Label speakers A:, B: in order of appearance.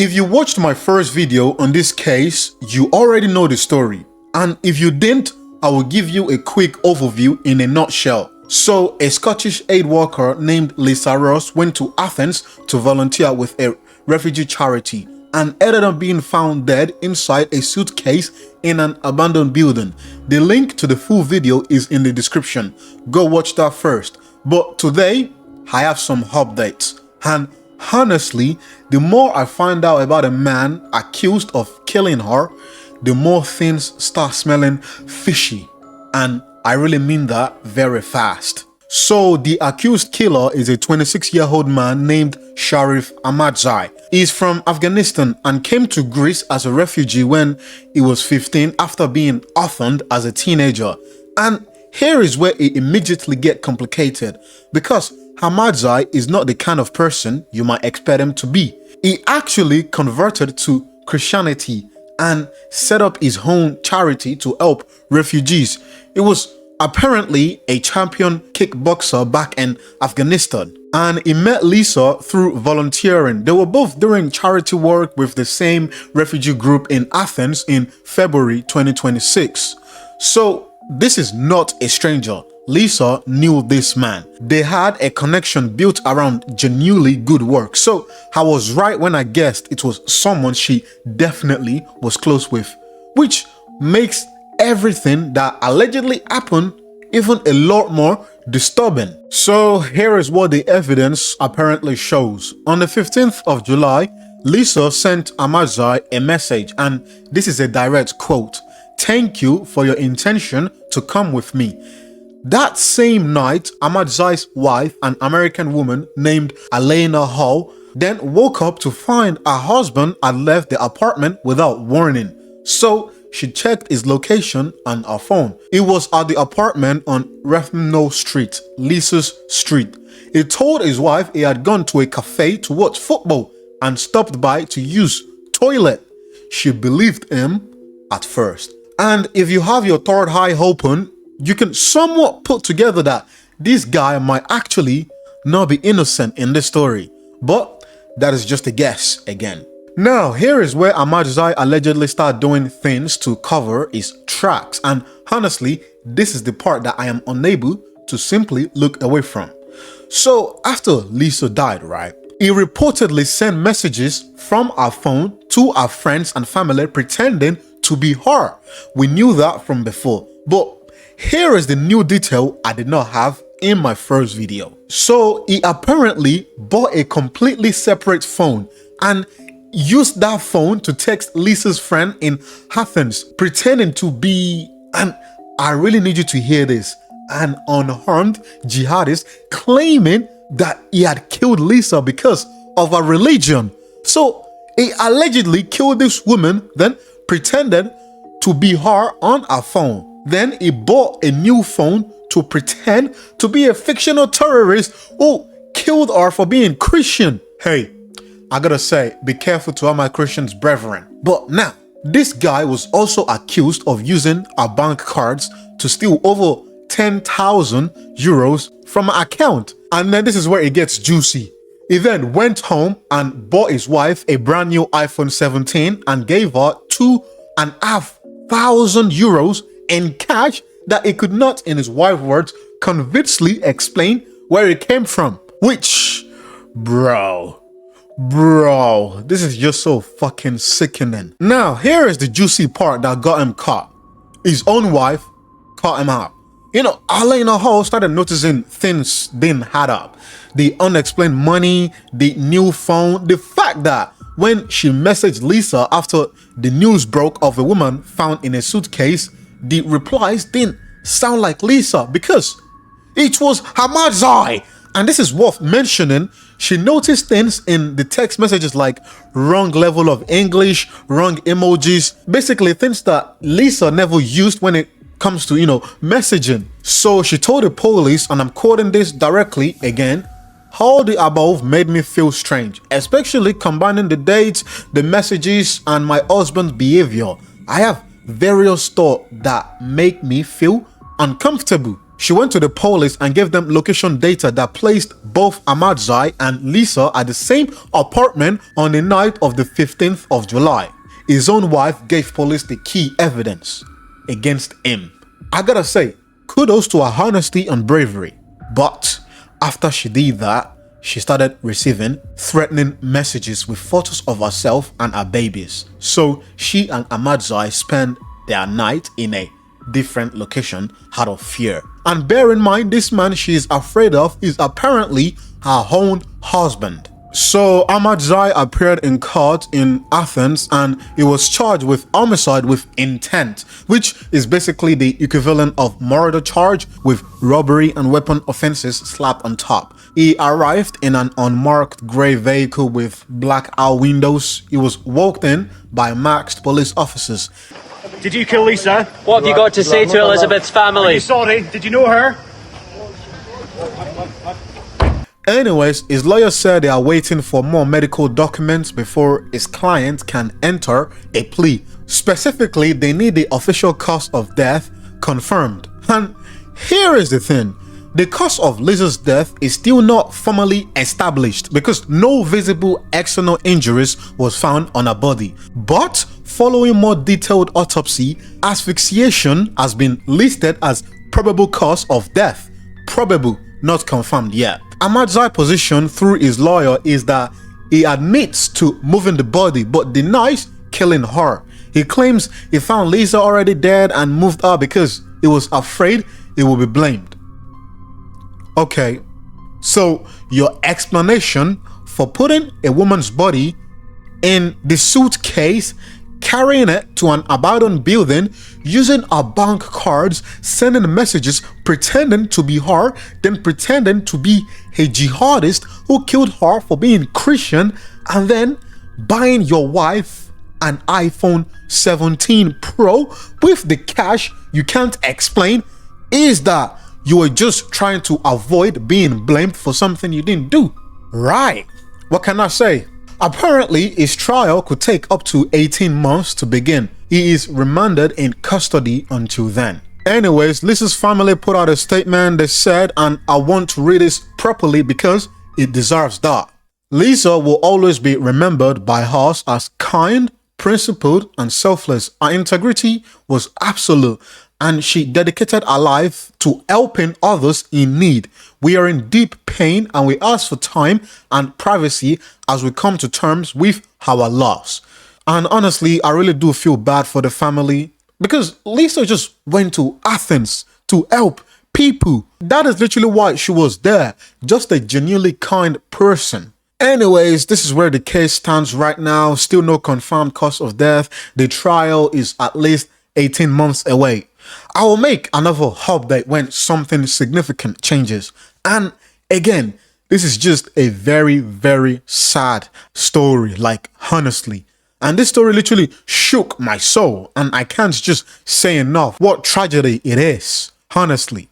A: If you watched my first video on this case, you already know the story. And if you didn't, I will give you a quick overview in a nutshell. So, a Scottish aid worker named Lisa Ross went to Athens to volunteer with a refugee charity and ended up being found dead inside a suitcase in an abandoned building. The link to the full video is in the description. Go watch that first. But today, I have some updates. And honestly, the more I find out about a man accused of killing her, the more things start smelling fishy. And I really mean that very fast. So the accused killer is a 26-year-old man named Sharif Ahmadzai. He's from Afghanistan and came to Greece as a refugee when he was 15 after being orphaned as a teenager. And here is where it immediately gets complicated, because Ahmadzai is not the kind of person you might expect him to be. He actually converted to Christianity and set up his own charity to help refugees. He was apparently a champion kickboxer back in Afghanistan, and he met Lisa through volunteering. They were both doing charity work with the same refugee group in Athens in February 2026. So this is not a stranger. Lisa knew this man. They had a connection built around genuinely good work. So I was right when I guessed it was someone she definitely was close with, which makes everything that allegedly happened even a lot more disturbing. So here is what the evidence apparently shows. On the 15th of July, Lisa sent Ahmadzai a message, and this is a direct quote: "Thank you for your intention to come with me." That same night, Ahmadzai's wife, an American woman named Elena Hall, then woke up to find her husband had left the apartment without warning. So she checked his location on her phone. It was at the apartment on Refno Street, Lisa's street. He told his wife he had gone to a cafe to watch football and stopped by to use toilet. She believed him at first. And if you have your third eye open, you can somewhat put together that this guy might actually not be innocent in this story. But that is just a guess again. Now, here is where Ahmadzai allegedly started doing things to cover his tracks. And honestly, this is the part that I am unable to simply look away from. So after Lisa died, right, he reportedly sent messages from her phone to her friends and family pretending to be her. We knew that from before. But here is the new detail I did not have in my first video. So he apparently bought a completely separate phone and used that phone to text Lisa's friend in Athens, pretending to be, and I really need you to hear this, an unarmed jihadist, claiming that he had killed Lisa because of her religion. So he allegedly killed this woman, then pretended to be her on her phone. Then he bought a new phone to pretend to be a fictional terrorist who killed her for being Christian. Hey, I gotta say, be careful to all my Christians brethren. But now, this guy was also accused of using our bank cards to steal over 10,000 euros from an account. And then this is where it gets juicy. He then went home and bought his wife a brand new iPhone 17 and gave her 2,500 euros in cash that he could not, in his wife's words, convincingly explain where it came from. Which, bro, this is just so fucking sickening. Now, here is the juicy part that got him caught. His own wife caught him out. You know, Elena Hall started noticing things didn't add up. The unexplained money, the new phone, the fact that when she messaged Lisa after the news broke of a woman found in a suitcase, the replies didn't sound like Lisa because it was Ahmadzai. And this is worth mentioning. She noticed things in the text messages like wrong level of English, wrong emojis, basically things that Lisa never used when it comes to, messaging. So she told the police, and I'm quoting this directly again, "All the above made me feel strange, especially combining the dates, the messages, and my husband's behavior. I have various thoughts that make me feel uncomfortable," She went to the police and gave them location data that placed both Ahmadzai and Lisa at the same apartment on the night of the 15th of July. His own wife gave police the key evidence against him. I gotta say, kudos to her honesty and bravery. But after she did that, she started receiving threatening messages with photos of herself and her babies. So she and Ahmadzai spent their night in a different location out of fear. And bear in mind, this man she is afraid of is apparently her own husband. So Ahmadzai appeared in court in Athens and he was charged with homicide with intent, which is basically the equivalent of murder charge with robbery and weapon offenses slapped on top. He arrived in an unmarked grey vehicle with black-out windows. He was walked in by masked police officers.
B: Did you kill Lisa?
C: What have you got to say to Elizabeth's family?
B: Are you sorry? Did you know her?
A: Anyways, his lawyer said they are waiting for more medical documents before his client can enter a plea. Specifically, they need the official cause of death confirmed. And here is the thing. The cause of Lisa's death is still not formally established because no visible external injuries was found on her body. But following more detailed autopsy, asphyxiation has been listed as probable cause of death. Probable, not confirmed yet. Ahmadzai's position through his lawyer is that he admits to moving the body but denies killing her. He claims he found Lisa already dead and moved her because he was afraid he would be blamed. Okay, so your explanation for putting a woman's body in the suitcase, carrying it to an abandoned building, using her bank cards, sending messages, pretending to be her, then pretending to be a jihadist who killed her for being Christian, and then buying your wife an iPhone 17 Pro with the cash you can't explain is that you were just trying to avoid being blamed for something you didn't do. Right. What can I say? Apparently, his trial could take up to 18 months to begin. He is remanded in custody until then. Anyways, Lisa's family put out a statement. They said, and I want to read this properly because it deserves that. Lisa will always be remembered by us as kind, principled, and selfless. Her integrity was absolute, and she dedicated her life to helping others in need. We are in deep pain and we ask for time and privacy as we come to terms with our loss. And honestly, I really do feel bad for the family because Lisa just went to Athens to help people. That is literally why she was there, just a genuinely kind person. Anyways, this is where the case stands right now. Still no confirmed cause of death. The trial is at least 18 months away. I will make another update when something significant changes. And again, this is just a very, very sad story, like honestly. And this story literally shook my soul and I can't just say enough what tragedy it is, honestly.